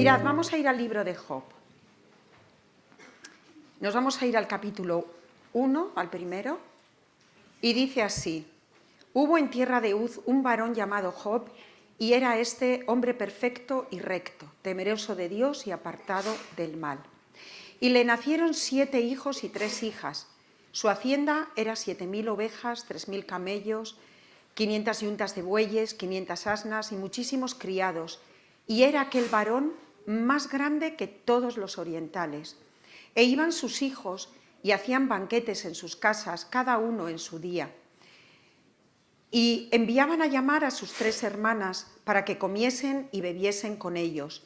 Mirad, vamos a ir al libro de Job. Nos vamos a ir al capítulo 1, al primero, y dice así: hubo en tierra de Uz un varón llamado Job, y era este hombre perfecto y recto, temeroso de Dios y apartado del mal. Y le nacieron 7 hijos y 3 hijas. Su hacienda era 7.000 ovejas, 3.000 camellos, 500 yuntas de bueyes, 500 asnas y muchísimos criados. Y era aquel varón más grande que todos los orientales. E iban sus hijos y hacían banquetes en sus casas, cada uno en su día. Y enviaban a llamar a sus 3 hermanas para que comiesen y bebiesen con ellos.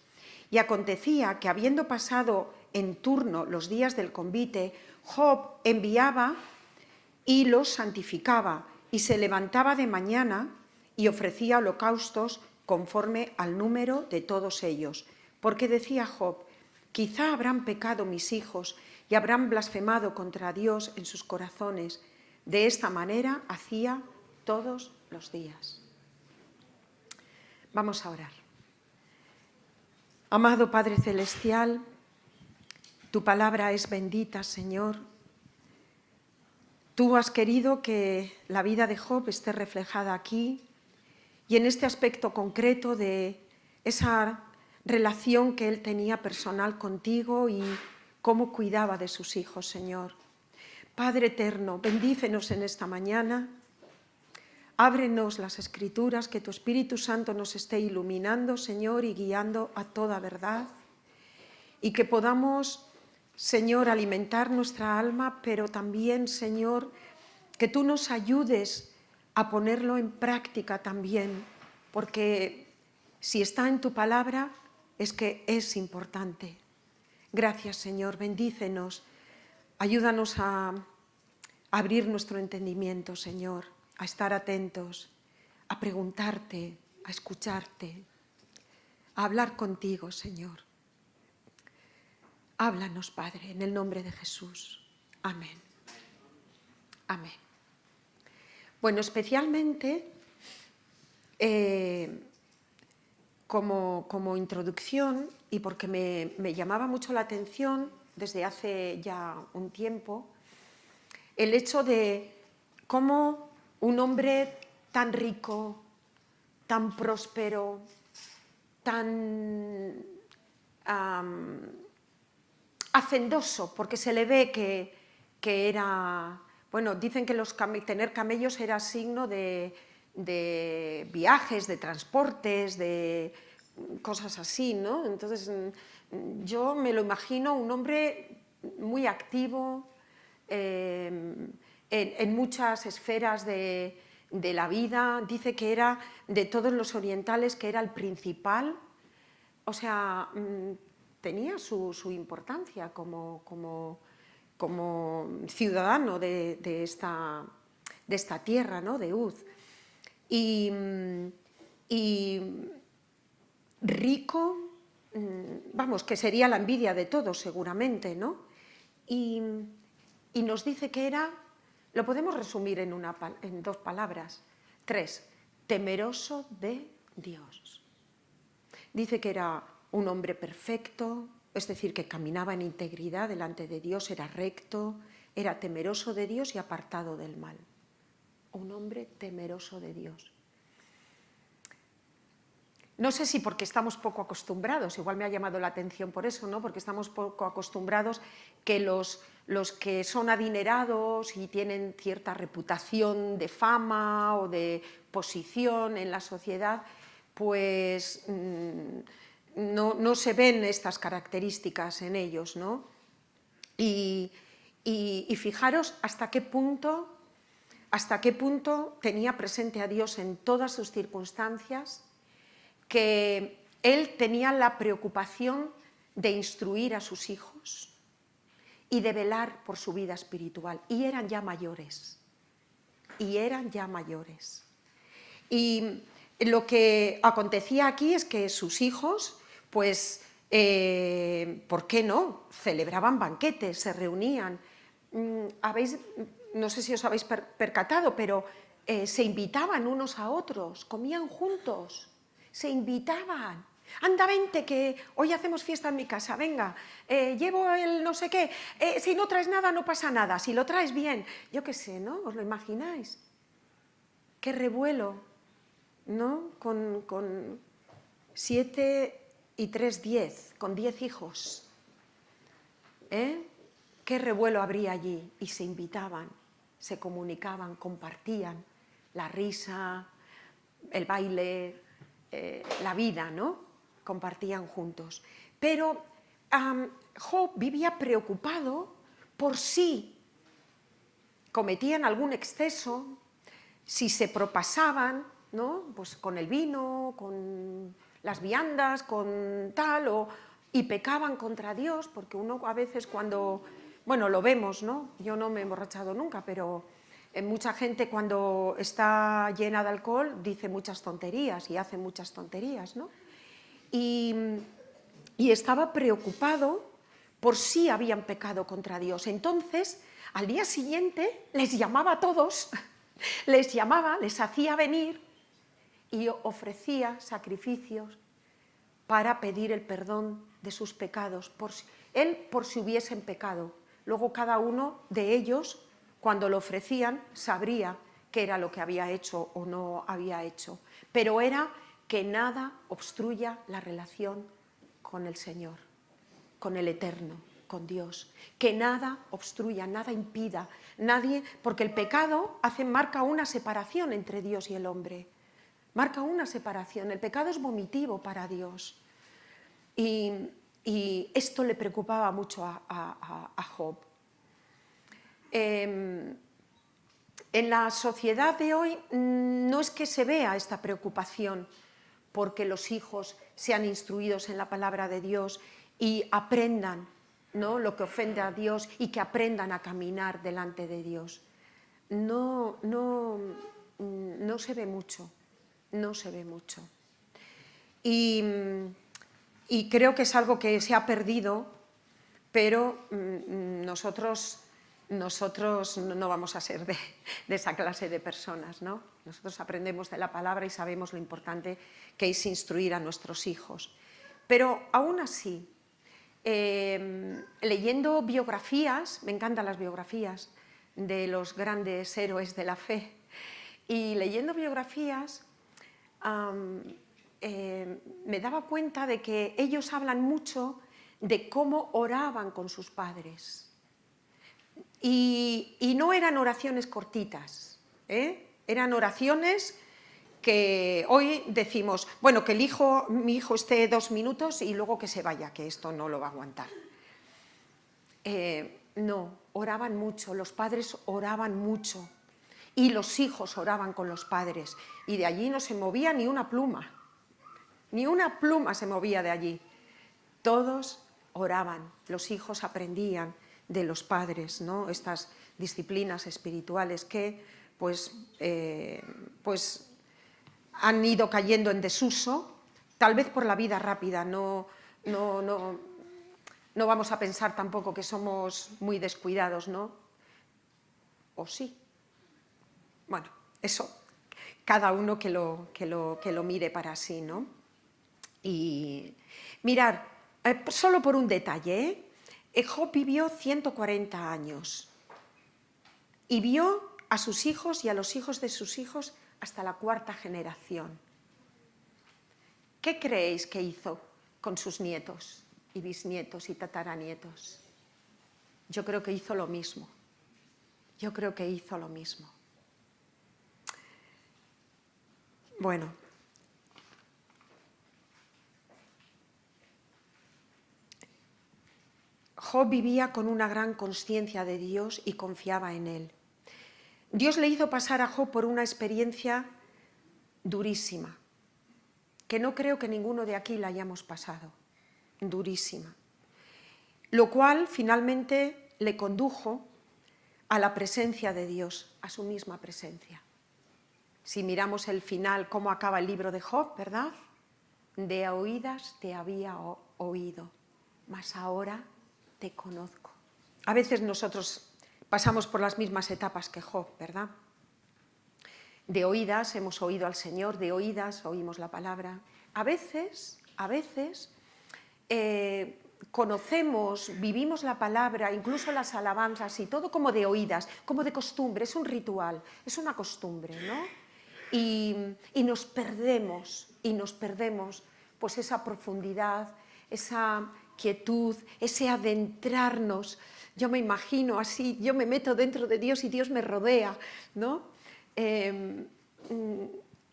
Y acontecía que, habiendo pasado en turno los días del convite, Job enviaba y los santificaba, y se levantaba de mañana y ofrecía holocaustos conforme al número de todos ellos. Porque decía Job: quizá habrán pecado mis hijos y habrán blasfemado contra Dios en sus corazones. De esta manera hacía todos los días. Vamos a orar. Amado Padre Celestial, tu palabra es bendita, Señor. Tú has querido que la vida de Job esté reflejada aquí y en este aspecto concreto de esa relación que él tenía personal contigo y cómo cuidaba de sus hijos, Señor. Padre eterno, bendícenos en esta mañana. Ábrenos las Escrituras, que tu Espíritu Santo nos esté iluminando, Señor, y guiando a toda verdad. Y que podamos, Señor, alimentar nuestra alma, pero también, Señor, que tú nos ayudes a ponerlo en práctica también, porque si está en tu palabra es que es importante. Gracias, Señor, bendícenos, ayúdanos a abrir nuestro entendimiento, Señor, a estar atentos, a preguntarte, a escucharte, a hablar contigo, Señor. Háblanos, Padre, en el nombre de Jesús. Amén. Amén. Bueno, especialmente como introducción, y porque me llamaba mucho la atención desde hace ya un tiempo, el hecho de cómo un hombre tan rico, tan próspero, tan hacendoso, porque se le ve que era... Bueno, dicen que tener camellos era signo de viajes, de transportes, de cosas así, ¿no? Entonces, yo me lo imagino un hombre muy activo en muchas esferas de la vida. Dice que era, de todos los orientales, que era el principal. O sea, tenía su importancia como ciudadano de esta tierra, ¿no?, de Uz. Y rico, vamos, que sería la envidia de todos seguramente, ¿no? Y nos dice que era, lo podemos resumir en 2 palabras, 3, temeroso de Dios. Dice que era un hombre perfecto, es decir, que caminaba en integridad delante de Dios, era recto, era temeroso de Dios y apartado del mal. Un hombre temeroso de Dios. No sé si porque estamos poco acostumbrados, igual me ha llamado la atención por eso, ¿no? Porque estamos poco acostumbrados que los que son adinerados y tienen cierta reputación de fama o de posición en la sociedad, pues no se ven estas características en ellos, ¿no? Y fijaros hasta qué punto tenía presente a Dios en todas sus circunstancias, que él tenía la preocupación de instruir a sus hijos y de velar por su vida espiritual. Y eran ya mayores. Y lo que acontecía aquí es que sus hijos, pues, ¿por qué no?, celebraban banquetes, se reunían. No sé si os habéis percatado, pero se invitaban unos a otros, comían juntos, se invitaban. Anda, vente, que hoy hacemos fiesta en mi casa, venga, llevo el no sé qué, si no traes nada no pasa nada, si lo traes bien, yo qué sé, ¿no? ¿Os lo imagináis? Qué revuelo, ¿no? Con 7 y 3, 10, con 10 hijos, ¿eh? Qué revuelo habría allí, y se invitaban, se comunicaban, compartían la risa, el baile, la vida, ¿no? Compartían juntos. Pero Job vivía preocupado por si cometían algún exceso, si se propasaban, ¿no? Pues con el vino, con las viandas, con tal, y pecaban contra Dios, porque uno a veces cuando, bueno, lo vemos, ¿no? Yo no me he emborrachado nunca, pero mucha gente cuando está llena de alcohol dice muchas tonterías y hace muchas tonterías, ¿no? Y estaba preocupado por si habían pecado contra Dios. Entonces, al día siguiente les llamaba a todos, les llamaba, les hacía venir y ofrecía sacrificios para pedir el perdón de sus pecados, él por si hubiesen pecado. Luego cada uno de ellos, cuando lo ofrecían, sabría qué era lo que había hecho o no había hecho. Pero era que nada obstruya la relación con el Señor, con el Eterno, con Dios. Que nada obstruya, nada impida, nadie, porque el pecado marca una separación entre Dios y el hombre. Marca una separación, el pecado es vomitivo para Dios. Y esto le preocupaba mucho a Job. En la sociedad de hoy no es que se vea esta preocupación porque los hijos sean instruidos en la palabra de Dios y aprendan, ¿no?, lo que ofende a Dios y que aprendan a caminar delante de Dios. No se ve mucho, no se ve mucho. Y creo que es algo que se ha perdido, pero nosotros no vamos a ser de esa clase de personas, ¿no? Nosotros aprendemos de la palabra y sabemos lo importante que es instruir a nuestros hijos. Pero aún así, leyendo biografías, me encantan las biografías de los grandes héroes de la fe, y leyendo biografías me daba cuenta de que ellos hablan mucho de cómo oraban con sus padres. Y no eran oraciones cortitas, eran oraciones que hoy decimos, bueno, que mi hijo esté 2 minutos y luego que se vaya, que esto no lo va a aguantar. No, oraban mucho, los padres oraban mucho y los hijos oraban con los padres, y de allí no se movía ni una pluma se movía de allí. Todos oraban, los hijos aprendían de los padres, ¿no?, estas disciplinas espirituales que pues han ido cayendo en desuso, tal vez por la vida rápida. No vamos a pensar tampoco que somos muy descuidados, ¿no? ¿O sí? Bueno, eso, cada uno que lo mire para sí, ¿no? Y mirar, solo por un detalle, Job vivió 140 años y vio a sus hijos y a los hijos de sus hijos hasta la 4ª generación. ¿Qué creéis que hizo con sus nietos y bisnietos y tataranietos? Yo creo que hizo lo mismo. Yo creo que hizo lo mismo. Bueno. Job vivía con una gran consciencia de Dios y confiaba en Él. Dios le hizo pasar a Job por una experiencia durísima, que no creo que ninguno de aquí la hayamos pasado, durísima, lo cual finalmente le condujo a la presencia de Dios, a su misma presencia. Si miramos el final, cómo acaba el libro de Job, ¿verdad? De oídas te había oído, mas ahora te conozco. A veces nosotros pasamos por las mismas etapas que Job, ¿verdad? De oídas hemos oído al Señor, de oídas oímos la palabra. A veces a veces conocemos, vivimos la palabra, incluso las alabanzas y todo como de oídas, como de costumbre, es un ritual, es una costumbre, ¿no? Y nos perdemos, pues esa profundidad, esa quietud, ese adentrarnos. Yo me imagino así, yo me meto dentro de Dios y Dios me rodea, ¿no?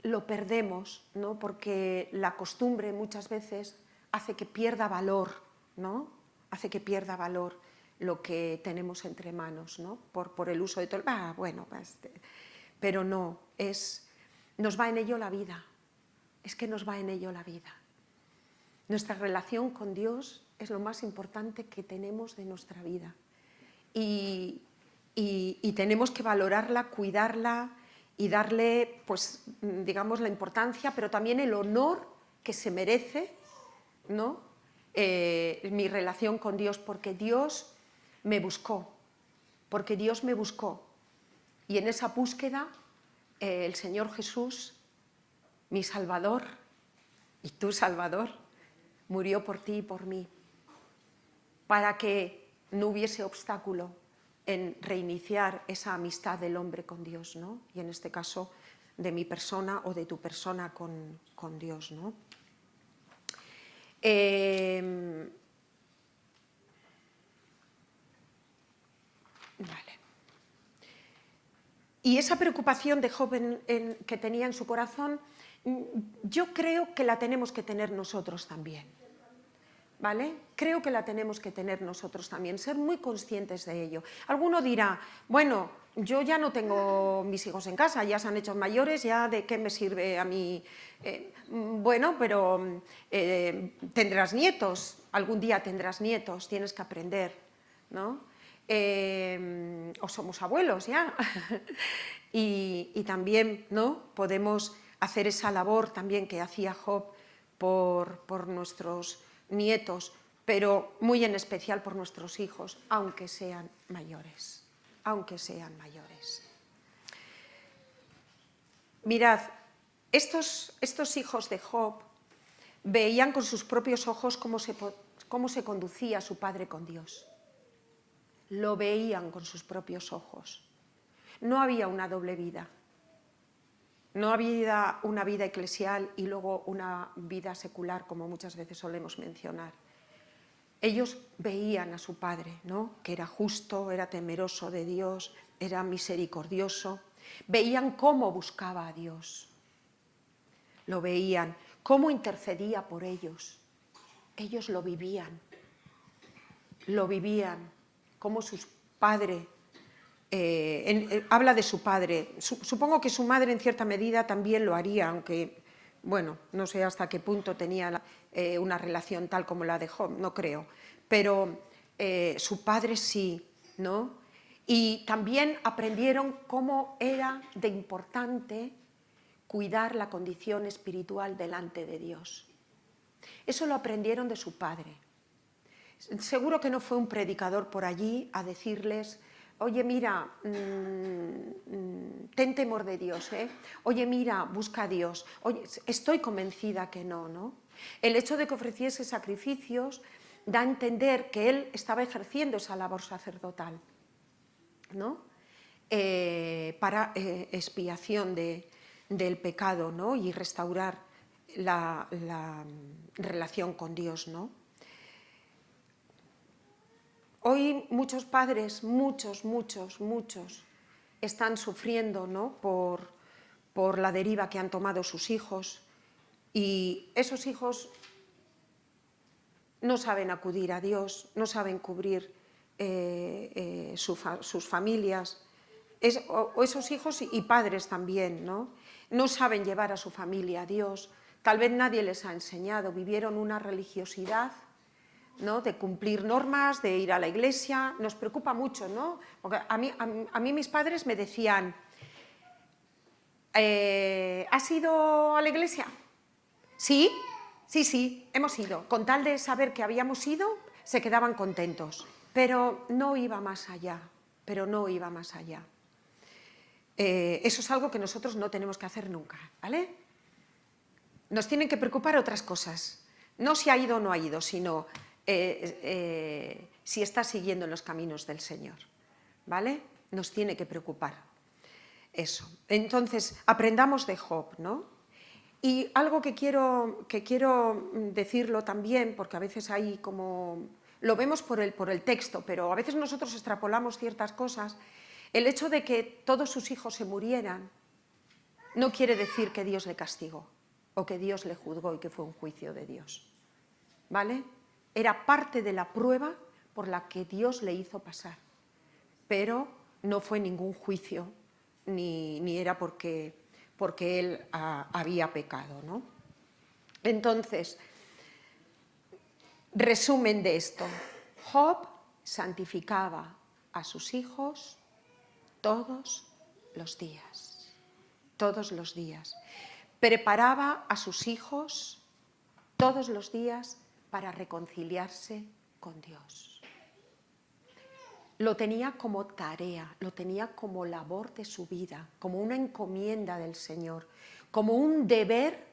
Lo perdemos, ¿no? Porque la costumbre muchas veces hace que pierda valor, ¿no? Hace que pierda valor lo que tenemos entre manos, ¿no? Por el uso de todo. Bueno, pero no, nos va en ello la vida. Es que nos va en ello la vida. Nuestra relación con Dios es lo más importante que tenemos de nuestra vida. Y tenemos que valorarla, cuidarla y darle, pues, digamos, la importancia, pero también el honor que se merece, ¿no? Mi relación con Dios, porque Dios me buscó, y en esa búsqueda el Señor Jesús, mi Salvador y tu Salvador, murió por ti y por mí, para que no hubiese obstáculo en reiniciar esa amistad del hombre con Dios, ¿no? Y en este caso de mi persona o de tu persona con Dios, ¿no? Vale. Y esa preocupación de Job que tenía en su corazón, yo creo que la tenemos que tener nosotros también, ¿vale? Creo que la tenemos que tener nosotros también, ser muy conscientes de ello. Alguno dirá, bueno, yo ya no tengo mis hijos en casa, ya se han hecho mayores, ya de qué me sirve a mí. Bueno, pero tendrás nietos, algún día tendrás nietos, tienes que aprender, ¿no? O somos abuelos ya. y también, ¿no? Podemos hacer esa labor también que hacía Job por nuestros nietos, pero muy en especial por nuestros hijos, aunque sean mayores, Mirad, estos hijos de Job veían con sus propios ojos cómo se conducía su padre con Dios. Lo veían con sus propios ojos. No había una doble vida. No había una vida eclesial y luego una vida secular, como muchas veces solemos mencionar. Ellos veían a su padre, ¿no? Que era justo, era temeroso de Dios, era misericordioso. Veían cómo buscaba a Dios. Lo veían, cómo intercedía por ellos. Ellos lo vivían, cómo su padre, habla de su padre. Supongo que su madre en cierta medida también lo haría, aunque, bueno, no sé hasta qué punto tenía una relación tal como la de Job, no creo. Pero su padre sí, ¿no? Y también aprendieron cómo era de importante cuidar la condición espiritual delante de Dios. Eso lo aprendieron de su padre. Seguro que no fue un predicador por allí a decirles, oye, mira, ten temor de Dios, ¿eh? Oye, mira, busca a Dios. Oye, estoy convencida que no, ¿no? El hecho de que ofreciese sacrificios da a entender que él estaba ejerciendo esa labor sacerdotal, ¿no? Para expiación del pecado, ¿no? Y restaurar la relación con Dios, ¿no? Hoy muchos padres, muchos, están sufriendo, ¿no? por la deriva que han tomado sus hijos, y esos hijos no saben acudir a Dios, no saben cubrir sus familias, o esos hijos y padres también, ¿no? No saben llevar a su familia a Dios, tal vez nadie les ha enseñado, vivieron una religiosidad, ¿no? De cumplir normas, de ir a la iglesia. Nos preocupa mucho, ¿no? Porque a mí mis padres me decían, ¿has ido a la iglesia? Sí, hemos ido. Con tal de saber que habíamos ido, se quedaban contentos. Pero no iba más allá, Eso es algo que nosotros no tenemos que hacer nunca, ¿vale? Nos tienen que preocupar otras cosas. No si ha ido o no ha ido, sino si está siguiendo en los caminos del Señor, ¿vale? Nos tiene que preocupar eso. Entonces, aprendamos de Job, ¿no? Y algo que quiero decirlo también, porque a veces hay como... Lo vemos por el texto, pero a veces nosotros extrapolamos ciertas cosas. El hecho de que todos sus hijos se murieran no quiere decir que Dios le castigó o que Dios le juzgó y que fue un juicio de Dios, ¿vale? Era parte de la prueba por la que Dios le hizo pasar, pero no fue ningún juicio ni era porque él había pecado, ¿no? Entonces, resumen de esto: Job santificaba a sus hijos todos los días, todos los días. Preparaba a sus hijos todos los días para reconciliarse con Dios. Lo tenía como tarea, lo tenía como labor de su vida, como una encomienda del Señor, como un deber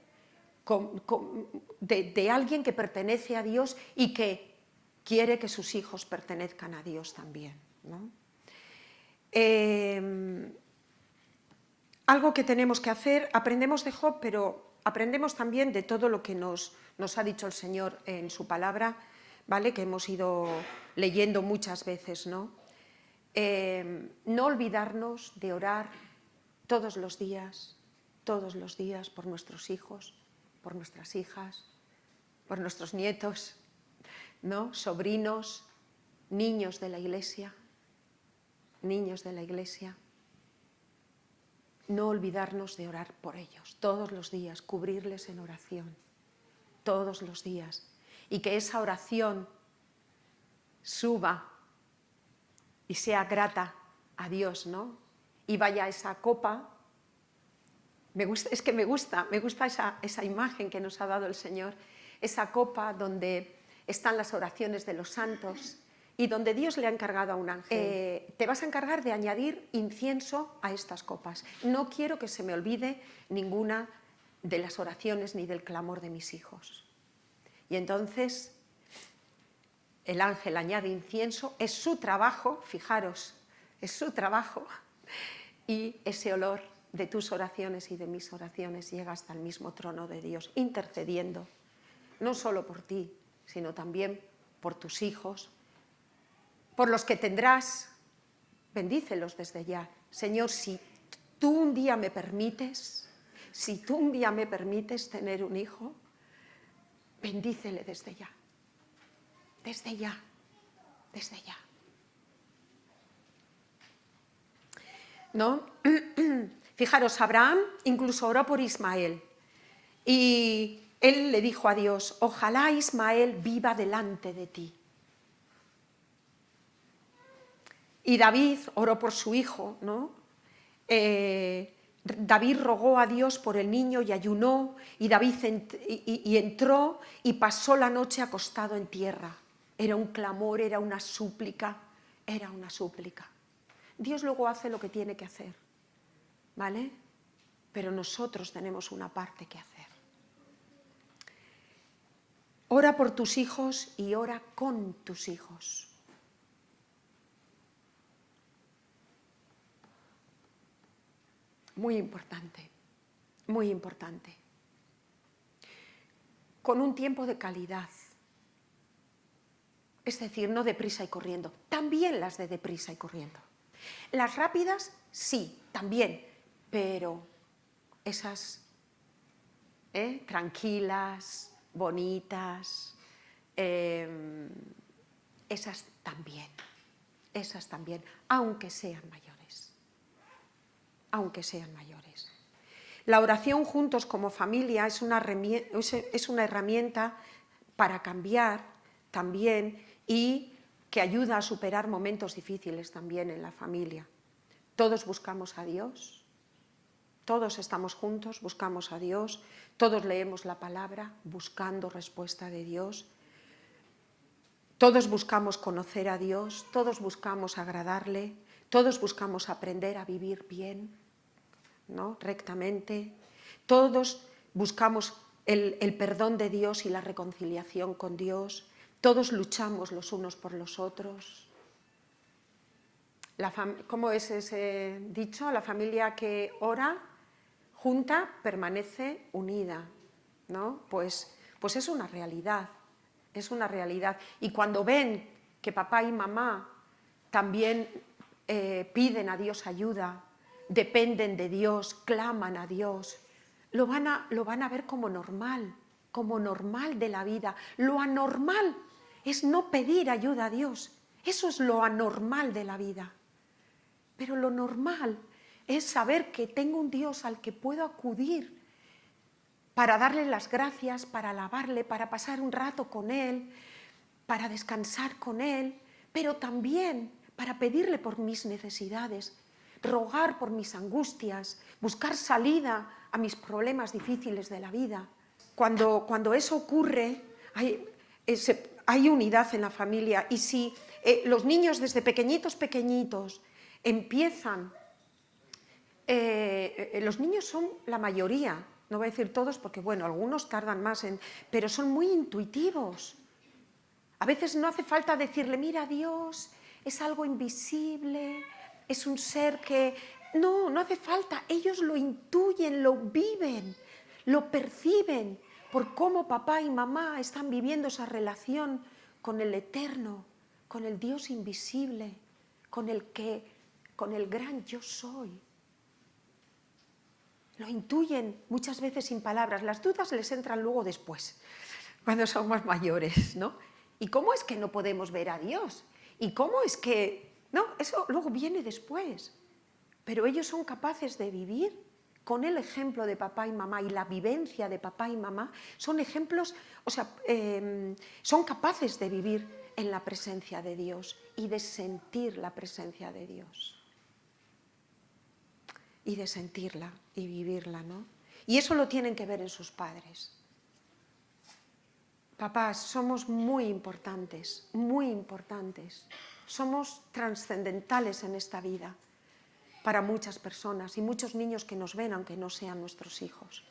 de alguien que pertenece a Dios y que quiere que sus hijos pertenezcan a Dios también, ¿no? Algo que tenemos que hacer, aprendemos de Job, pero aprendemos también de todo lo que nos ha dicho el Señor en su palabra, ¿vale? Que hemos ido leyendo muchas veces, ¿no? No olvidarnos de orar todos los días por nuestros hijos, por nuestras hijas, por nuestros nietos, ¿no? Sobrinos, niños de la iglesia, no olvidarnos de orar por ellos todos los días, cubrirles en oración todos los días, y que esa oración suba y sea grata a Dios, ¿no? Y vaya a esa copa. Me gusta esa imagen que nos ha dado el Señor, esa copa donde están las oraciones de los santos y donde Dios le ha encargado a un ángel. Te vas a encargar de añadir incienso a estas copas. No quiero que se me olvide ninguna de las oraciones ni del clamor de mis hijos. Y entonces el ángel añade incienso, es su trabajo, fijaros, es su trabajo, y ese olor de tus oraciones y de mis oraciones llega hasta el mismo trono de Dios, intercediendo, no solo por ti, sino también por tus hijos, por los que tendrás. Bendícelos desde ya. Señor, si tú un día me permites tener un hijo, bendícele desde ya. Desde ya. ¿No? Fijaros, Abraham incluso oró por Ismael y él le dijo a Dios: ojalá Ismael viva delante de ti. Y David oró por su hijo, ¿no? David rogó a Dios por el niño y ayunó, y David entró y pasó la noche acostado en tierra. Era un clamor, era una súplica. Dios luego hace lo que tiene que hacer, ¿vale? Pero nosotros tenemos una parte que hacer. Ora por tus hijos y ora con tus hijos. Muy importante, muy importante. Con un tiempo de calidad. Es decir, no deprisa y corriendo. También las de deprisa y corriendo. Las rápidas, sí, también, pero esas tranquilas, bonitas, esas también, aunque sean mayores. La oración juntos como familia es una herramienta para cambiar también y que ayuda a superar momentos difíciles también en la familia. Todos buscamos a Dios, todos estamos juntos, buscamos a Dios, todos leemos la palabra buscando respuesta de Dios, todos buscamos conocer a Dios, todos buscamos agradarle, todos buscamos aprender a vivir bien, ¿no? Rectamente, todos buscamos el perdón de Dios y la reconciliación con Dios. Todos luchamos los unos por los otros. ¿Cómo es ese dicho? La familia que ora junta permanece unida, ¿no? Pues es una realidad, es una realidad. Y cuando ven que papá y mamá también piden a Dios ayuda, dependen de Dios, claman a Dios, lo van a ver como normal de la vida. Lo anormal es no pedir ayuda a Dios. Eso es lo anormal de la vida. Pero lo normal es saber que tengo un Dios al que puedo acudir para darle las gracias, para alabarle, para pasar un rato con Él, para descansar con Él, pero también para pedirle por mis necesidades, rogar por mis angustias, buscar salida a mis problemas difíciles de la vida. Cuando eso ocurre, hay unidad en la familia, y si los niños desde pequeñitos empiezan, los niños son la mayoría, no voy a decir todos porque bueno, algunos tardan más, pero son muy intuitivos. A veces no hace falta decirle, mira, Dios es algo invisible, es un ser que... No hace falta, ellos lo intuyen, lo viven, lo perciben por cómo papá y mamá están viviendo esa relación con el eterno, con el Dios invisible, con el gran yo soy. Lo intuyen muchas veces sin palabras. Las dudas les entran luego después, cuando son más mayores, ¿no? ¿Y cómo es que no podemos ver a Dios? ¿Y cómo es que...? No, eso luego viene después. Pero ellos son capaces de vivir con el ejemplo de papá y mamá, y la vivencia de papá y mamá son ejemplos, son capaces de vivir en la presencia de Dios y de sentir la presencia de Dios. Y de sentirla y vivirla, ¿no? Y eso lo tienen que ver en sus padres. Papás, somos muy importantes, somos trascendentales en esta vida para muchas personas y muchos niños que nos ven, aunque no sean nuestros hijos.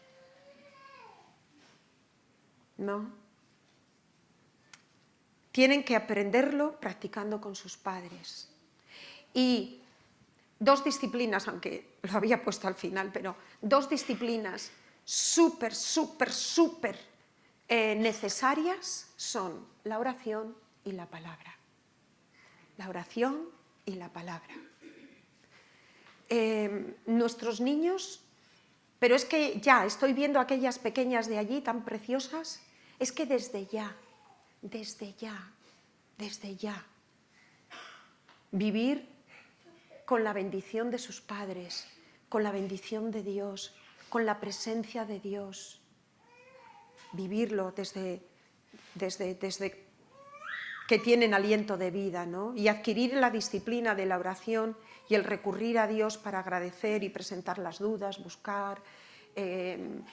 ¿No? Tienen que aprenderlo practicando con sus padres. Y dos disciplinas, aunque lo había puesto al final, pero dos disciplinas súper necesarias son la oración y la palabra. La oración y la palabra. Nuestros niños, pero es que ya estoy viendo aquellas pequeñas de allí tan preciosas, es que desde ya, vivir con la bendición de sus padres, con la bendición de Dios, con la presencia de Dios, vivirlo desde que tienen aliento de vida, ¿no? Y adquirir la disciplina de la oración y el recurrir a Dios para agradecer y presentar las dudas, buscar,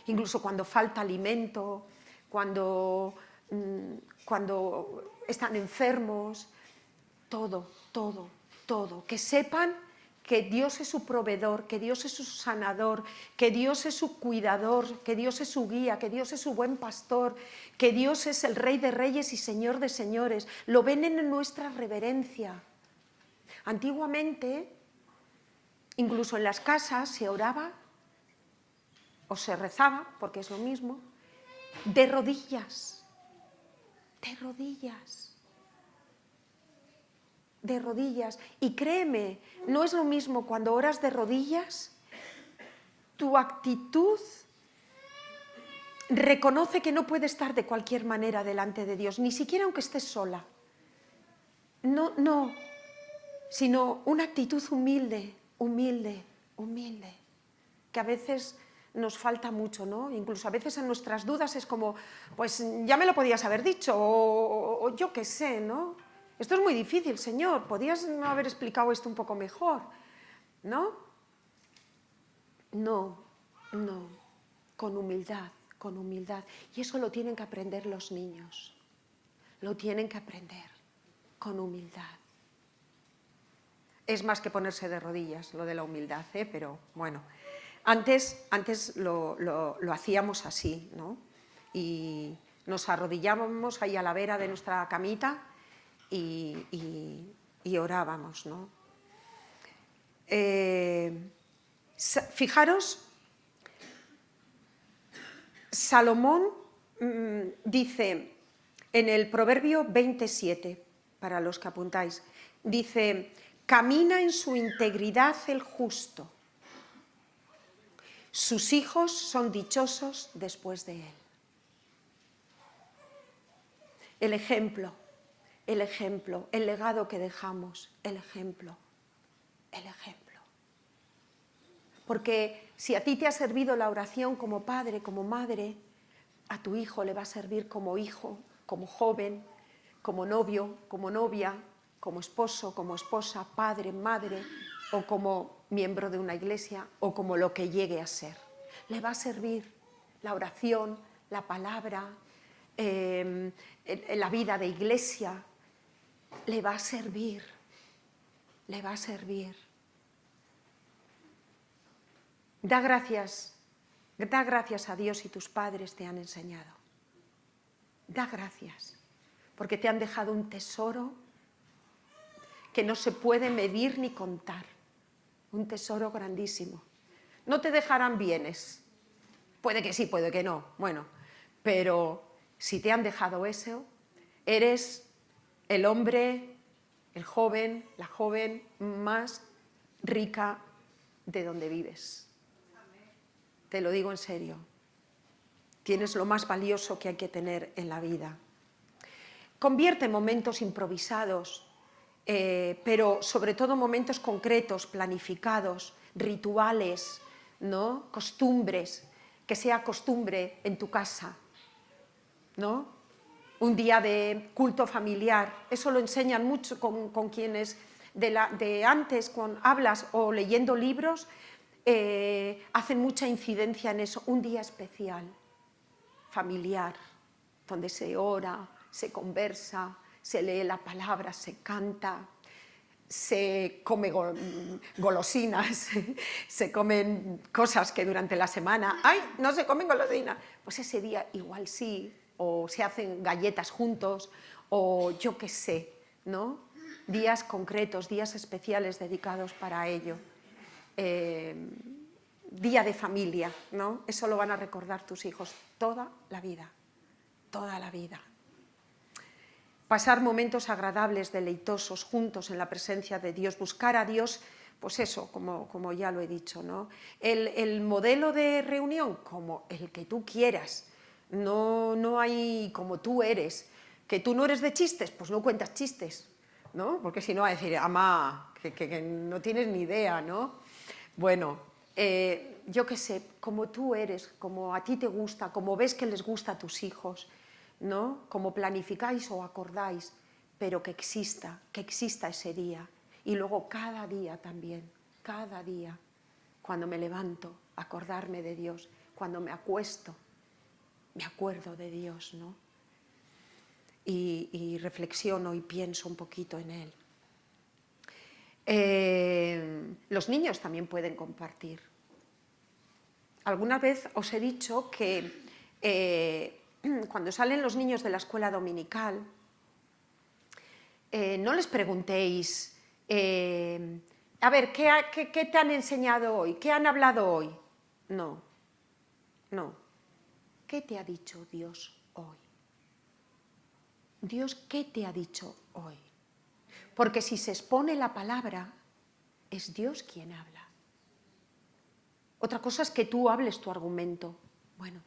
incluso cuando falta alimento, cuando están enfermos, todo, que sepan que Dios es su proveedor, que Dios es su sanador, que Dios es su cuidador, que Dios es su guía, que Dios es su buen pastor, que Dios es el Rey de Reyes y Señor de Señores. Lo ven en nuestra reverencia. Antiguamente, incluso en las casas se oraba o se rezaba, porque es lo mismo, de rodillas. Y créeme, no es lo mismo cuando oras de rodillas, tu actitud reconoce que no puede estar de cualquier manera delante de Dios, ni siquiera aunque estés sola. No, sino una actitud humilde, que a veces nos falta mucho, ¿no? Incluso a veces en nuestras dudas es como, pues ya me lo podías haber dicho, o yo qué sé, ¿no? Esto es muy difícil, Señor, podías no haber explicado esto un poco mejor, ¿no? No, con humildad. Y eso lo tienen que aprender los niños, lo tienen que aprender con humildad. Es más que ponerse de rodillas, lo de la humildad, pero bueno, antes lo hacíamos así, ¿no? y nos arrodillábamos ahí a la vera de nuestra camita y orábamos, ¿no? Fijaros, Salomón dice en el Proverbio 27, para los que apuntáis, dice: camina en su integridad el justo, sus hijos son dichosos después de él. El ejemplo, el legado que dejamos, el ejemplo. Porque si a ti te ha servido la oración como padre, como madre, a tu hijo le va a servir como hijo, como joven, como novio, como novia, como esposo, como esposa, padre, madre, o como miembro de una iglesia, o como lo que llegue a ser. Le va a servir la oración, la palabra, la vida de iglesia, le va a servir, le va a servir. Da gracias a Dios si tus padres te han enseñado. Da gracias, porque te han dejado un tesoro que no se puede medir ni contar. Un tesoro grandísimo. No te dejarán bienes. Puede que sí, puede que no. Bueno, pero si te han dejado eso, eres el hombre, el joven, la joven más rica de donde vives. Te lo digo en serio. Tienes lo más valioso que hay que tener en la vida. Convierte momentos improvisados, pero sobre todo momentos concretos, planificados, rituales, ¿no? Costumbres, que sea costumbre en tu casa, ¿no? Un día de culto familiar, eso lo enseñan mucho con quienes de antes, cuando hablas o leyendo libros, hacen mucha incidencia en eso, un día especial, familiar, donde se ora, se conversa, se lee la palabra, se canta, se come golosinas, se comen cosas que durante la semana, ¡ay, no se comen golosinas! Pues ese día igual sí, o se hacen galletas juntos, o yo qué sé, ¿no? Días concretos, días especiales dedicados para ello. Día de familia, ¿no? Eso lo van a recordar tus hijos toda la vida, toda la vida. Pasar momentos agradables, deleitosos, juntos en la presencia de Dios, buscar a Dios, pues eso, como ya lo he dicho, ¿no? El modelo de reunión, como el que tú quieras, no hay como tú eres. Que tú no eres de chistes, pues no cuentas chistes, ¿no? Porque si no va a decir, ama, que no tienes ni idea, ¿no? Bueno, yo qué sé, como tú eres, como a ti te gusta, como ves que les gusta a tus hijos, ¿no? Como planificáis o acordáis, pero que exista ese día. Y luego cada día también, cada día, cuando me levanto, acordarme de Dios, cuando me acuesto, me acuerdo de Dios, ¿no? Y reflexiono y pienso un poquito en Él. Los niños también pueden compartir. Alguna vez os he dicho que cuando salen los niños de la escuela dominical, no les preguntéis, a ver, ¿qué te han enseñado hoy? ¿Qué han hablado hoy? No, no. ¿Qué te ha dicho Dios hoy? Dios, ¿qué te ha dicho hoy? Porque si se expone la palabra, es Dios quien habla. Otra cosa es que tú hables tu argumento. Bueno,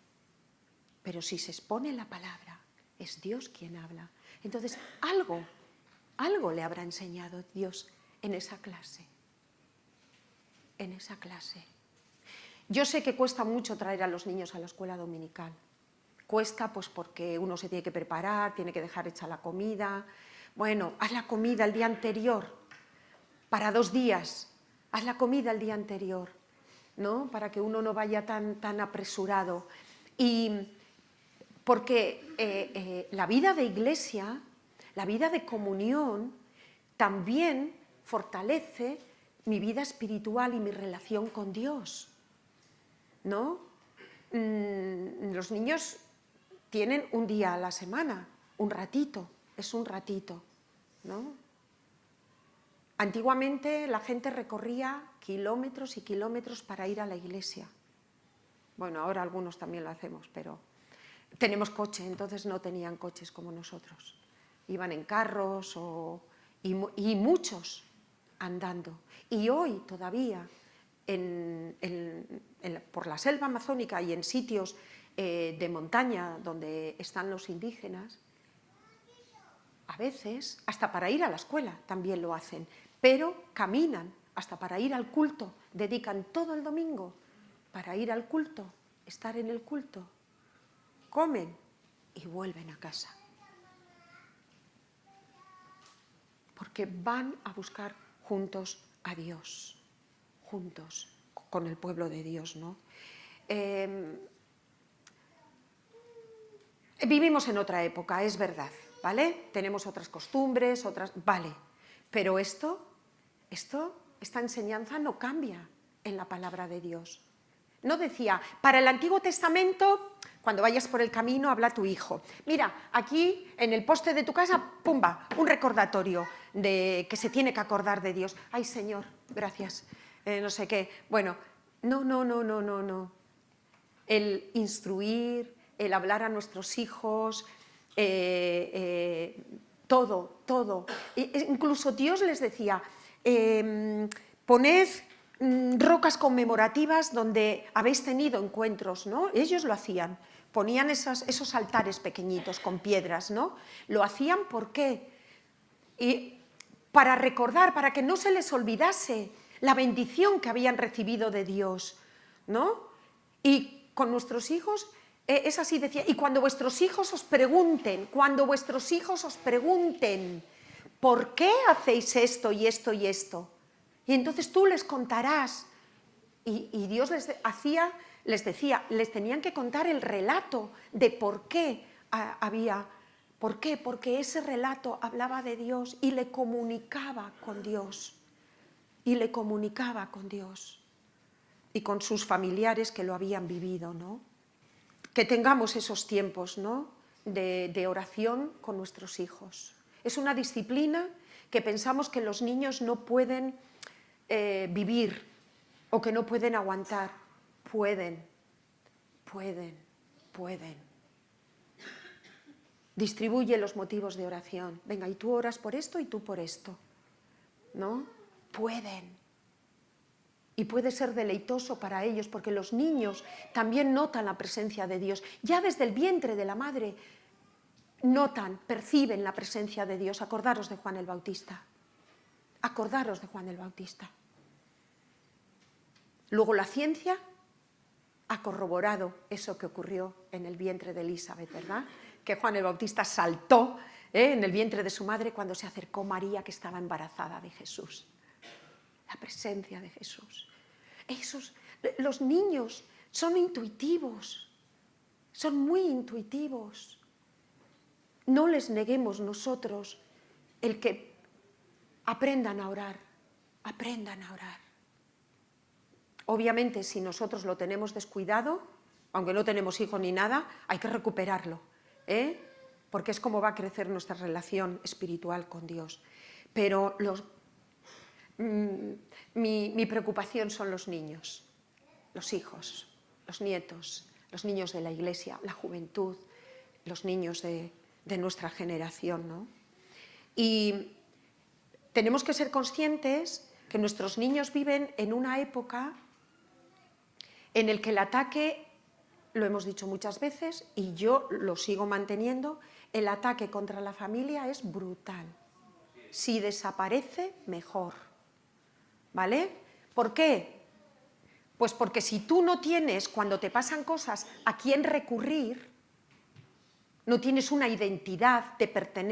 pero si se expone la palabra, es Dios quien habla. Entonces, algo le habrá enseñado Dios en esa clase. En esa clase. Yo sé que cuesta mucho traer a los niños a la escuela dominical. Cuesta pues porque uno se tiene que preparar, tiene que dejar hecha la comida. Bueno, haz la comida el día anterior, para 2 días. Haz la comida el día anterior, ¿no? Para que uno no vaya tan apresurado. Y porque la vida de iglesia, la vida de comunión, también fortalece mi vida espiritual y mi relación con Dios, ¿no? Los niños tienen un día a la semana, un ratito, es un ratito, ¿no? Antiguamente la gente recorría kilómetros y kilómetros para ir a la iglesia. Bueno, ahora algunos también lo hacemos, pero tenemos coche, entonces no tenían coches como nosotros. Iban en carros y muchos andando. Y hoy todavía por la selva amazónica y en sitios de montaña donde están los indígenas, a veces hasta para ir a la escuela también lo hacen, pero caminan hasta para ir al culto, dedican todo el domingo para ir al culto, estar en el culto, comen y vuelven a casa. Porque van a buscar juntos a Dios, juntos con el pueblo de Dios, ¿no? Vivimos en otra época, es verdad, ¿vale? Tenemos otras costumbres, vale, pero esta enseñanza no cambia en la palabra de Dios. No decía, para el Antiguo Testamento, cuando vayas por el camino, habla a tu hijo. Mira, aquí en el poste de tu casa, pumba, un recordatorio de que se tiene que acordar de Dios. Ay, Señor, gracias, no sé qué. Bueno, no. El instruir, el hablar a nuestros hijos, todo. Incluso Dios les decía, poned rocas conmemorativas donde habéis tenido encuentros, ¿no? Ellos lo hacían, ponían esos altares pequeñitos con piedras, ¿no? Lo hacían ¿por qué? Y para recordar, para que no se les olvidase la bendición que habían recibido de Dios, ¿no? Y con nuestros hijos es así, decía, y cuando vuestros hijos os pregunten, ¿por qué hacéis esto y esto y esto? Y entonces tú les contarás. Y Dios les decía, les tenían que contar el relato de por qué había. ¿Por qué? Porque ese relato hablaba de Dios y le comunicaba con Dios. Y con sus familiares que lo habían vivido, ¿no? Que tengamos esos tiempos, ¿no? de oración con nuestros hijos. Es una disciplina que pensamos que los niños no pueden vivir o que no pueden aguantar. Pueden. Distribuye los motivos de oración. Venga, y tú oras por esto y tú por esto, ¿no? Pueden. Y puede ser deleitoso para ellos, porque los niños también notan la presencia de Dios. Ya desde el vientre de la madre perciben la presencia de Dios. Acordaros de Juan el Bautista. Luego la ciencia ha corroborado eso que ocurrió en el vientre de Elizabeth, ¿verdad? Que Juan el Bautista saltó en el vientre de su madre cuando se acercó María, que estaba embarazada de Jesús. La presencia de Jesús. Los niños son intuitivos, son muy intuitivos. No les neguemos nosotros el que aprendan a orar. Obviamente, si nosotros lo tenemos descuidado, aunque no tenemos hijos ni nada, hay que recuperarlo, porque es como va a crecer nuestra relación espiritual con Dios. Pero mi preocupación son los niños, los hijos, los nietos, los niños de la iglesia, la juventud, los niños de nuestra generación, ¿no? Y tenemos que ser conscientes que nuestros niños viven en una época en el que el ataque, lo hemos dicho muchas veces y yo lo sigo manteniendo, el ataque contra la familia es brutal. Si desaparece, mejor. ¿Vale? ¿Por qué? Pues porque si tú no tienes, cuando te pasan cosas, a quién recurrir, no tienes una identidad,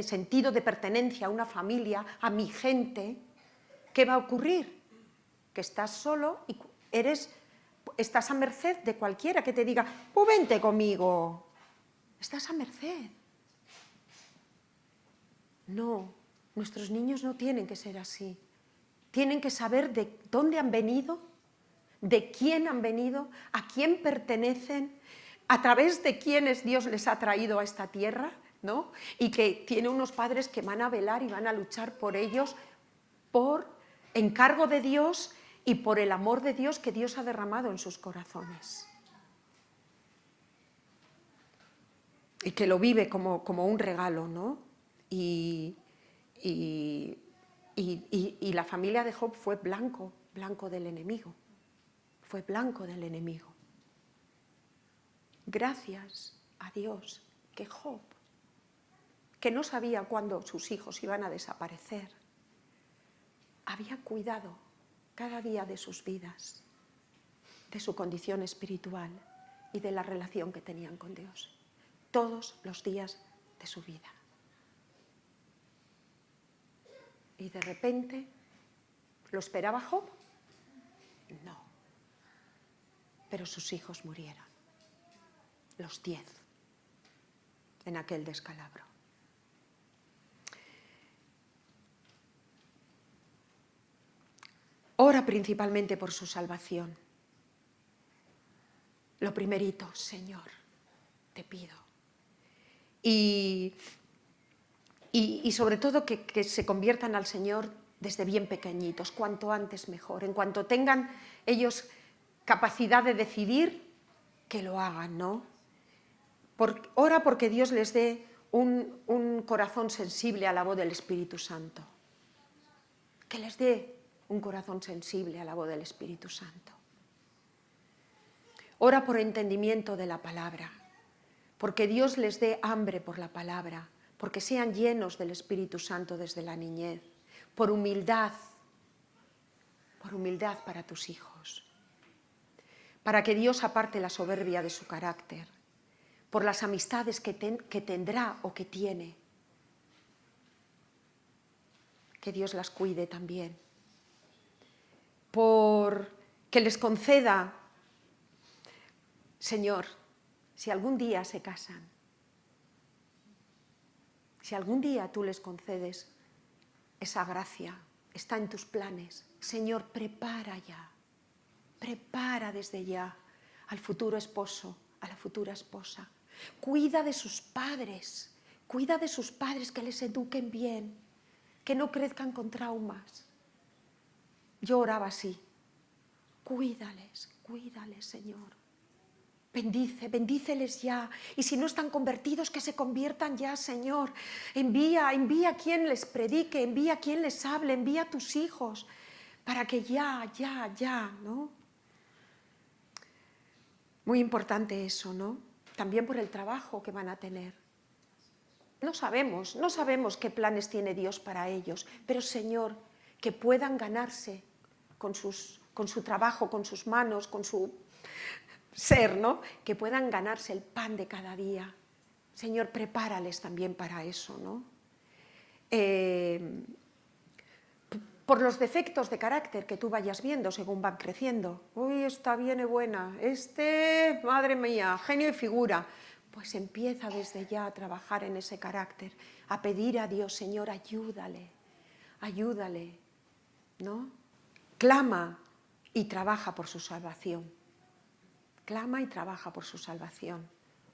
sentido de pertenencia a una familia, a mi gente, ¿qué va a ocurrir? Que estás solo y estás a merced de cualquiera que te diga, pues vente conmigo. Estás a merced. No, nuestros niños no tienen que ser así. Tienen que saber de dónde han venido, de quién han venido, a quién pertenecen, a través de quienes Dios les ha traído a esta tierra, ¿no? Y que tiene unos padres que van a velar y van a luchar por ellos por encargo de Dios y por el amor de Dios que Dios ha derramado en sus corazones. Y que lo vive como un regalo, ¿no? Y la familia de Job fue blanco del enemigo. Fue blanco del enemigo. Gracias a Dios que Job, que no sabía cuándo sus hijos iban a desaparecer, había cuidado cada día de sus vidas, de su condición espiritual y de la relación que tenían con Dios, todos los días de su vida. Y de repente, ¿lo esperaba Job? No. Pero sus hijos murieron, los 10, en aquel descalabro. Ora principalmente por su salvación. Lo primerito, Señor, te pido. Y sobre todo que se conviertan al Señor desde bien pequeñitos, cuanto antes mejor. En cuanto tengan ellos capacidad de decidir, que lo hagan, ¿no? Ora porque Dios les dé un corazón sensible a la voz del Espíritu Santo. Que les dé un corazón sensible a la voz del Espíritu Santo. Ora por entendimiento de la palabra, porque Dios les dé hambre por la palabra, porque sean llenos del Espíritu Santo desde la niñez, por humildad para tus hijos, para que Dios aparte la soberbia de su carácter, por las amistades que tendrá o que tiene, que Dios las cuide también, por que les conceda, Señor, si algún día se casan, si algún día tú les concedes esa gracia, está en tus planes, Señor, prepara desde ya al futuro esposo, a la futura esposa. Cuida de sus padres, que les eduquen bien, que no crezcan con traumas. Yo oraba así, cuídales, Señor. Bendíceles ya, y si no están convertidos, que se conviertan ya, Señor. Envía a quien les predique, envía a quien les hable, envía a tus hijos, para que ya, ¿no? Muy importante eso, ¿no? También por el trabajo que van a tener. No sabemos qué planes tiene Dios para ellos, pero Señor, que puedan ganarse con su trabajo, con sus manos, con su ser, ¿no? Que puedan ganarse el pan de cada día. Señor, prepárales también para eso, ¿no? Por los defectos de carácter que tú vayas viendo según van creciendo. Uy, esta viene buena, madre mía, genio y figura. Pues empieza desde ya a trabajar en ese carácter, a pedir a Dios, Señor, ayúdale, ¿no? Clama y trabaja por su salvación. Clama y trabaja por su salvación,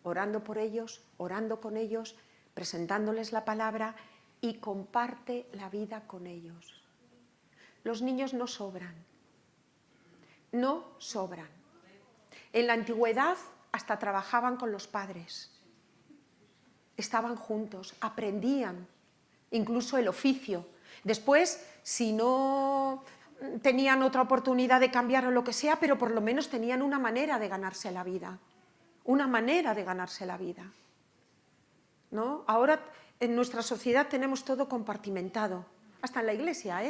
orando por ellos, orando con ellos, presentándoles la palabra y comparte la vida con ellos. Los niños no sobran. En la antigüedad hasta trabajaban con los padres, estaban juntos, aprendían incluso el oficio. Después, si no tenían otra oportunidad de cambiar o lo que sea, pero por lo menos tenían una manera de ganarse la vida, ¿no? Ahora en nuestra sociedad tenemos todo compartimentado, hasta en la iglesia,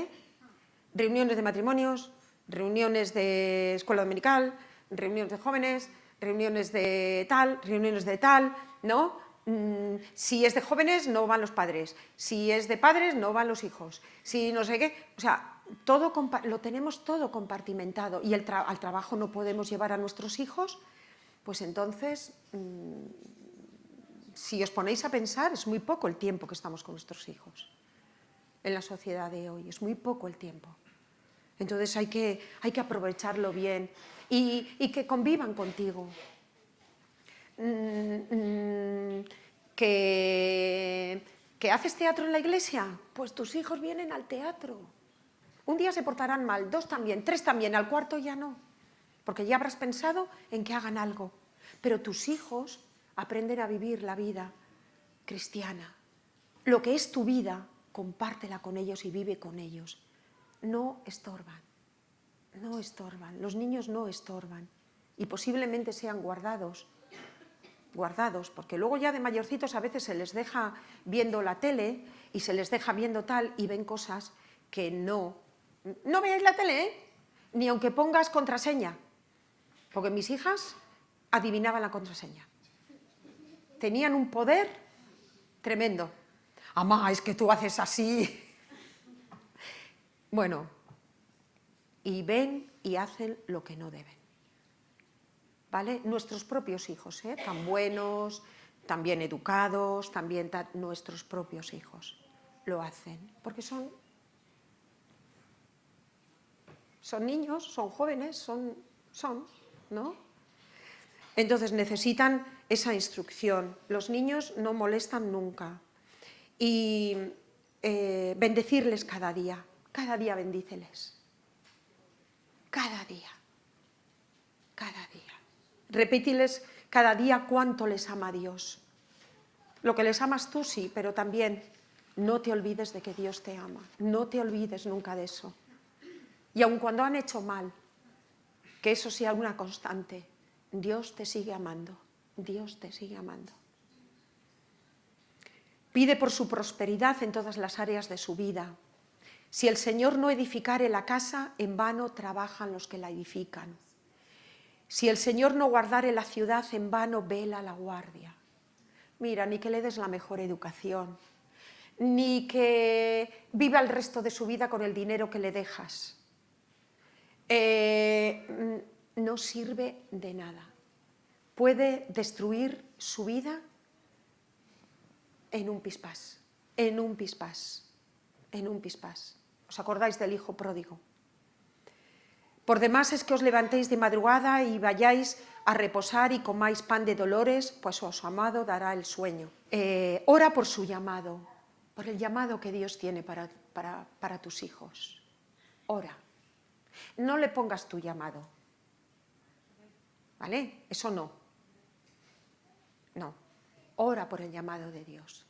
reuniones de matrimonios, reuniones de escuela dominical, reuniones de jóvenes, reuniones de tal, ¿no? Si es de jóvenes no van los padres, si es de padres no van los hijos, si no sé qué, o sea, lo tenemos todo compartimentado y al trabajo no podemos llevar a nuestros hijos, pues entonces, si os ponéis a pensar, es muy poco el tiempo que estamos con nuestros hijos en la sociedad de hoy, es muy poco el tiempo. Entonces hay que aprovecharlo bien y que convivan contigo. ¿Que haces teatro en la iglesia? Pues tus hijos vienen al teatro. Un día se portarán mal, 2 también, 3 también, al cuarto ya no, porque ya habrás pensado en que hagan algo. Pero tus hijos aprenden a vivir la vida cristiana. Lo que es tu vida, compártela con ellos y vive con ellos. No estorban, no estorban, los niños no estorban y posiblemente sean guardados, porque luego ya de mayorcitos a veces se les deja viendo la tele y se les deja viendo tal y ven cosas que no veáis la tele, ni aunque pongas contraseña, porque mis hijas adivinaban la contraseña, tenían un poder tremendo. Amá, es que tú haces así. Bueno, y ven y hacen lo que no deben. ¿Vale? Nuestros propios hijos, tan buenos, tan bien educados, también nuestros propios hijos lo hacen, porque son niños, son jóvenes, son, ¿no? Entonces necesitan esa instrucción. Los niños no molestan nunca. Y bendecirles cada día bendíceles. Cada día. Repítiles cada día cuánto les ama Dios. Lo que les amas tú sí, pero también no te olvides de que Dios te ama. No te olvides nunca de eso. Y aun cuando han hecho mal, que eso sea una constante, Dios te sigue amando. Dios te sigue amando. Pide por su prosperidad en todas las áreas de su vida. Si el Señor no edificare la casa, en vano trabajan los que la edifican. Si el Señor no guardare la ciudad, en vano vela la guardia. Mira, ni que le des la mejor educación, ni que viva el resto de su vida con el dinero que le dejas. No sirve de nada. Puede destruir su vida en un pispás, en un pispás. ¿Os acordáis del hijo pródigo? Por demás es que os levantéis de madrugada y vayáis a reposar y comáis pan de dolores, pues os amado dará el sueño. Ora por su llamado, por el llamado que Dios tiene para tus hijos. Ora. No le pongas tu llamado. ¿Vale? Eso no. No. Ora por el llamado de Dios.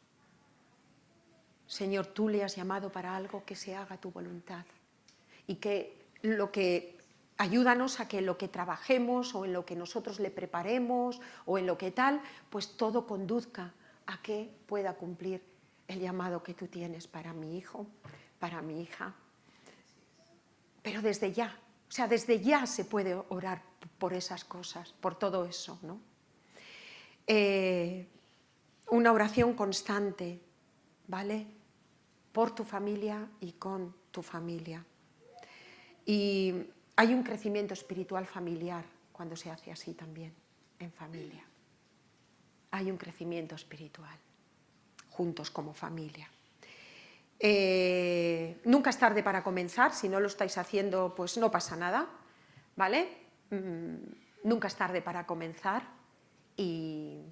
Señor, tú le has llamado para algo, que se haga tu voluntad. Y ayúdanos a que lo que trabajemos o en lo que nosotros le preparemos o en lo que tal, pues todo conduzca a que pueda cumplir el llamado que tú tienes para mi hijo, para mi hija. Pero desde ya, desde ya se puede orar por esas cosas, por todo eso, ¿no? Una oración constante, ¿vale? Por tu familia y con tu familia. Y hay un crecimiento espiritual familiar cuando se hace así también, en familia. Hay un crecimiento espiritual, juntos como familia. Nunca es tarde para comenzar, si no lo estáis haciendo, pues no pasa nada, ¿vale? Nunca es tarde para comenzar y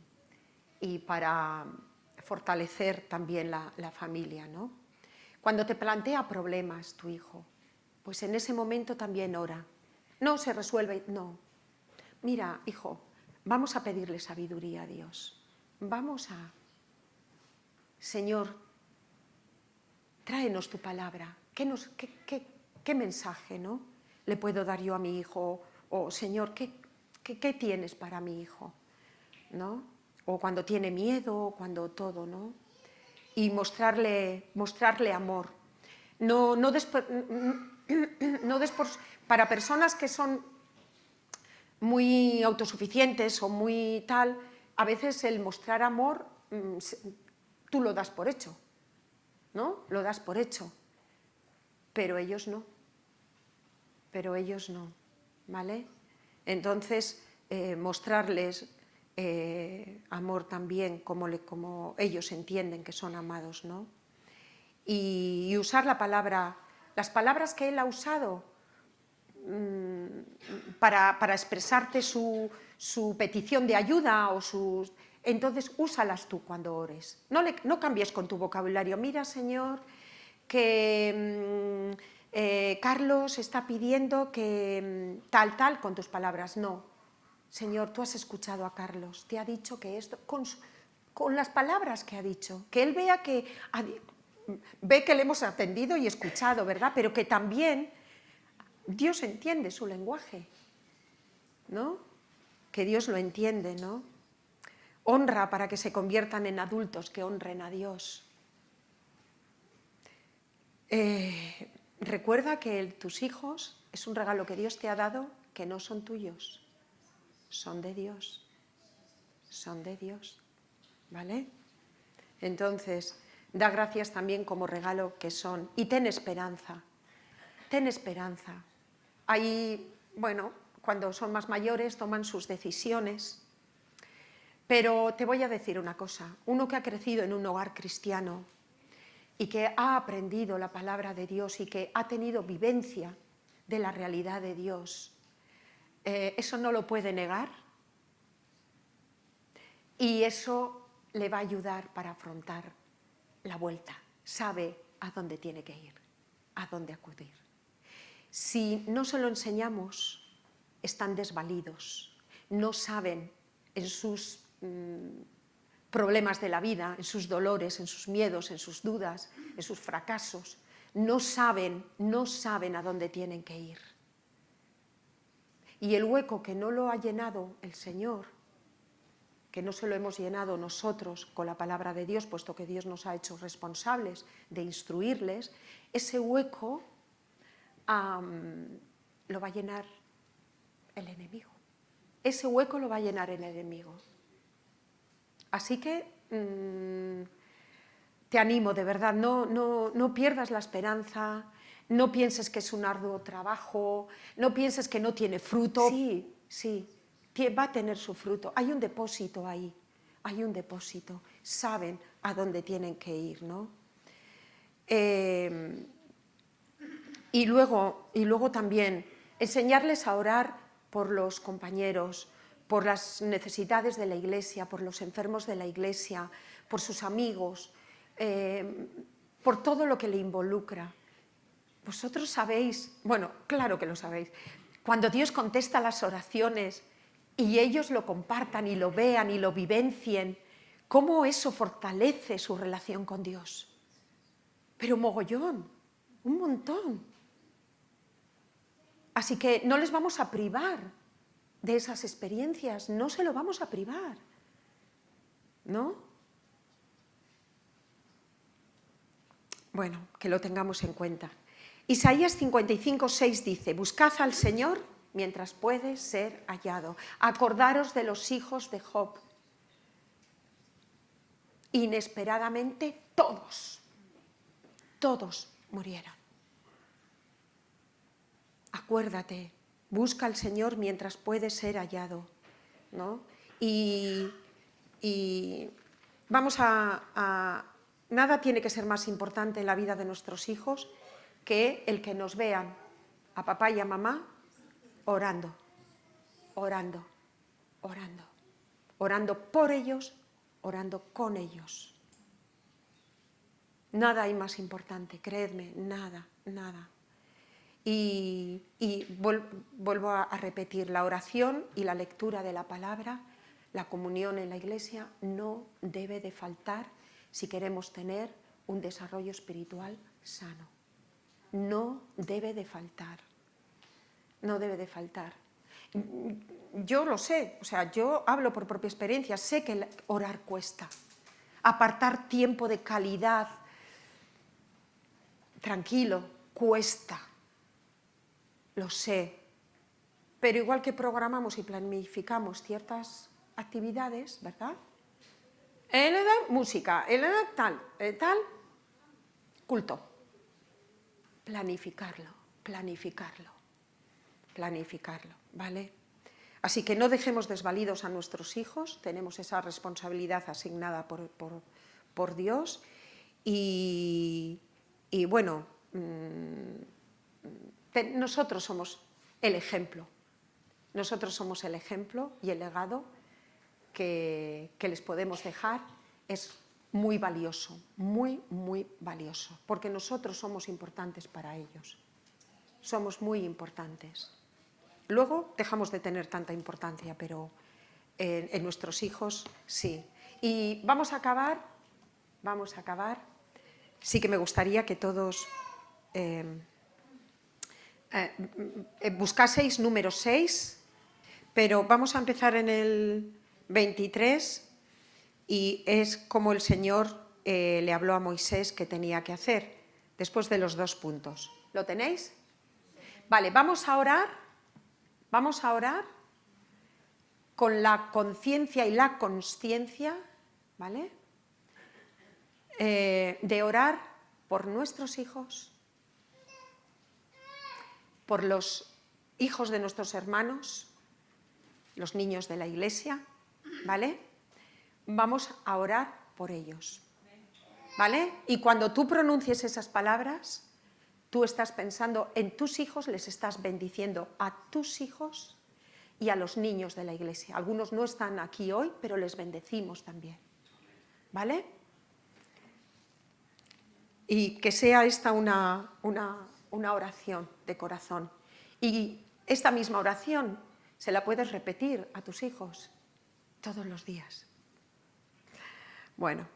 para fortalecer también la familia, ¿no? Cuando te plantea problemas tu hijo, pues en ese momento también ora. No se resuelve, no. Mira, hijo, vamos a pedirle sabiduría a Dios. Señor, tráenos tu palabra. ¿Qué mensaje, no? le puedo dar yo a mi hijo? O, Señor, ¿qué tienes para mi hijo? ¿No? O cuando tiene miedo, cuando todo, ¿no? Y mostrarle amor. Para personas que son muy autosuficientes o muy tal, a veces el mostrar amor, tú lo das por hecho, ¿no? Lo das por hecho, pero ellos no, ¿vale? Entonces, mostrarles amor también, como ellos entienden que son amados, ¿no? Y usar las palabras que él ha usado, para expresarte su petición de ayuda o sus... Entonces, úsalas tú cuando ores. No cambies con tu vocabulario. Mira, Señor, que Carlos está pidiendo que tal, con tus palabras. No. Señor, tú has escuchado a Carlos, te ha dicho que esto... Con las palabras que ha dicho. Que él vea que... Ve que le hemos atendido y escuchado, ¿verdad? Pero que también Dios entiende su lenguaje, ¿no? Que Dios lo entiende, ¿no? Honra para que se conviertan en adultos que honren a Dios. Recuerda que tus hijos es un regalo que Dios te ha dado, que no son tuyos, son de Dios, son de Dios, ¿vale? Entonces, da gracias también como regalo que son, y ten esperanza, ten esperanza. Ahí, bueno, cuando son más mayores toman sus decisiones. Pero te voy a decir una cosa, uno que ha crecido en un hogar cristiano y que ha aprendido la palabra de Dios y que ha tenido vivencia de la realidad de Dios, eso no lo puede negar y eso le va a ayudar para afrontar la vuelta. Sabe a dónde tiene que ir, a dónde acudir. Si no se lo enseñamos, están desvalidos, no saben en sus problemas de la vida, en sus dolores, en sus miedos, en sus dudas, en sus fracasos, no saben a dónde tienen que ir. Y el hueco que no lo ha llenado el Señor, que no se lo hemos llenado nosotros con la palabra de Dios, puesto que Dios nos ha hecho responsables de instruirles, ese hueco lo va a llenar el enemigo. Ese hueco lo va a llenar el enemigo. Así que te animo, de verdad, no pierdas la esperanza, no pienses que es un arduo trabajo, no pienses que no tiene fruto. Sí, sí, va a tener su fruto. Hay un depósito ahí, hay un depósito. Saben a dónde tienen que ir, ¿no? Y luego también enseñarles a orar por los compañeros, por las necesidades de la Iglesia, por los enfermos de la Iglesia, por sus amigos, por todo lo que le involucra. Vosotros sabéis, bueno, claro que lo sabéis, cuando Dios contesta las oraciones y ellos lo compartan y lo vean y lo vivencien, cómo eso fortalece su relación con Dios. Pero mogollón, un montón. Así que no les vamos a privar de esas experiencias, no se lo vamos a privar, ¿no? Bueno, que lo tengamos en cuenta. Isaías 55:6 dice: buscad al Señor mientras puede ser hallado. Acordaros de los hijos de Job. Inesperadamente todos murieron. Acuérdate, busca al Señor mientras puede ser hallado, ¿no? Y vamos nada tiene que ser más importante en la vida de nuestros hijos que el que nos vean a papá y a mamá orando, orando, orando, orando por ellos, orando con ellos. Nada hay más importante, creedme, nada, nada. Y vuelvo a repetir, la oración y la lectura de la palabra, la comunión en la Iglesia no debe de faltar si queremos tener un desarrollo espiritual sano. No debe de faltar, no debe de faltar. Yo lo sé, o sea, yo hablo por propia experiencia, sé que orar cuesta, apartar tiempo de calidad, tranquilo, cuesta. Lo sé, pero igual que programamos y planificamos ciertas actividades, ¿verdad? Música, tal, culto. Planificarlo, ¿vale? Así que no dejemos desvalidos a nuestros hijos, tenemos esa responsabilidad asignada por Dios y bueno, nosotros somos el ejemplo Nosotros somos el ejemplo y el legado que les podemos dejar. Es muy valioso, muy, muy valioso, porque nosotros somos importantes para ellos. Somos muy importantes. Luego dejamos de tener tanta importancia, pero en nuestros hijos sí. Y vamos a acabar. Sí que me gustaría que todos buscaseis número 6, pero vamos a empezar en el 23 y es como el Señor le habló a Moisés que tenía que hacer, después de los 2 puntos. ¿Lo tenéis? Vale, vamos a orar con la conciencia y la consciencia, ¿vale? De orar por nuestros hijos, por los hijos de nuestros hermanos, los niños de la iglesia, ¿vale? Vamos a orar por ellos, ¿vale? Y cuando tú pronuncies esas palabras, tú estás pensando en tus hijos, les estás bendiciendo a tus hijos y a los niños de la iglesia. Algunos no están aquí hoy, pero les bendecimos también, ¿vale? Y que sea esta una oración de corazón. Y esta misma oración se la puedes repetir a tus hijos todos los días. Bueno,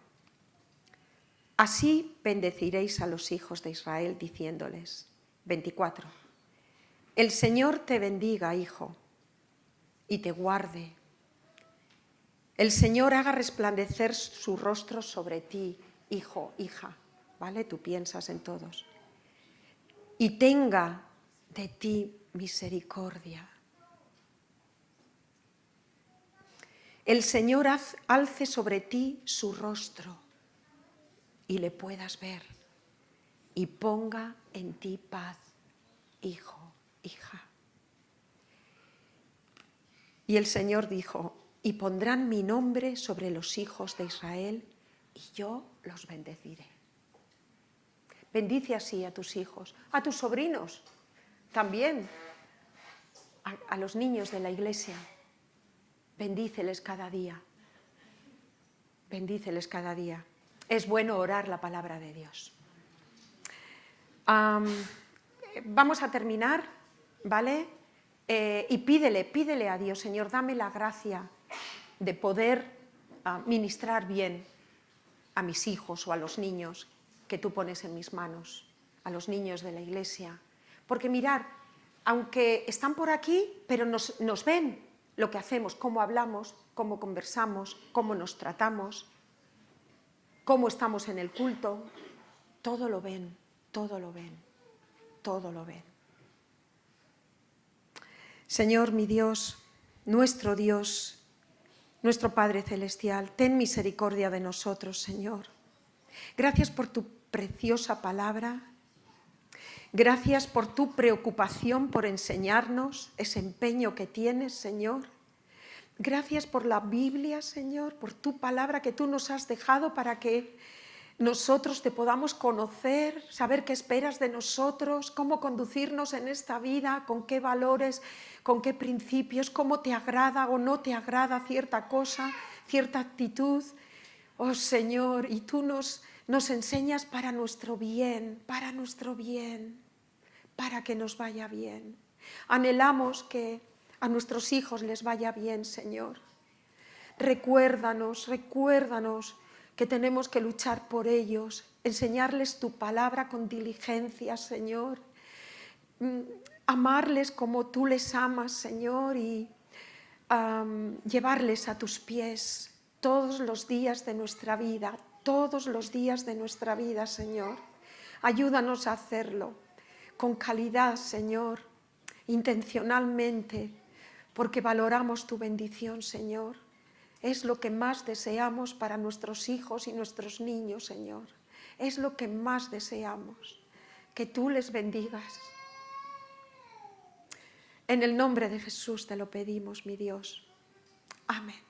así bendeciréis a los hijos de Israel diciéndoles, 24, el Señor te bendiga, hijo, y te guarde. El Señor haga resplandecer su rostro sobre ti, hijo, hija, ¿vale? Tú piensas en todos. Y tenga de ti misericordia. El Señor alce sobre ti su rostro y le puedas ver y ponga en ti paz, hijo, hija. Y el Señor dijo, y pondrán mi nombre sobre los hijos de Israel y yo los bendeciré. Bendice así a tus hijos, a tus sobrinos, también a los niños de la iglesia. Bendíceles cada día. Bendíceles cada día. Es bueno orar la palabra de Dios. Vamos a terminar, ¿vale? Y pídele a Dios, Señor, dame la gracia de poder ministrar bien a mis hijos o a los niños que tú pones en mis manos, a los niños de la iglesia. Porque mirad, aunque están por aquí, pero nos ven lo que hacemos, cómo hablamos, cómo conversamos, cómo nos tratamos, cómo estamos en el culto, todo lo ven, todo lo ven, todo lo ven. Señor, mi Dios, nuestro Padre Celestial, ten misericordia de nosotros, Señor. Gracias por tu preciosa palabra. Gracias por tu preocupación por enseñarnos, ese empeño que tienes, Señor. Gracias por la Biblia, Señor, por tu palabra que tú nos has dejado para que nosotros te podamos conocer, saber qué esperas de nosotros, cómo conducirnos en esta vida, con qué valores, con qué principios, cómo te agrada o no te agrada cierta cosa, cierta actitud. Oh Señor, y tú nos enseñas para nuestro bien, para que nos vaya bien. Anhelamos que a nuestros hijos les vaya bien, Señor. Recuérdanos que tenemos que luchar por ellos, enseñarles tu palabra con diligencia, Señor. Amarles como tú les amas, Señor, y llevarles a tus pies todos los días de nuestra vida, Señor. Ayúdanos a hacerlo con calidad, Señor, intencionalmente, porque valoramos tu bendición, Señor. Es lo que más deseamos para nuestros hijos y nuestros niños, Señor. Es lo que más deseamos, que tú les bendigas. En el nombre de Jesús te lo pedimos, mi Dios. Amén.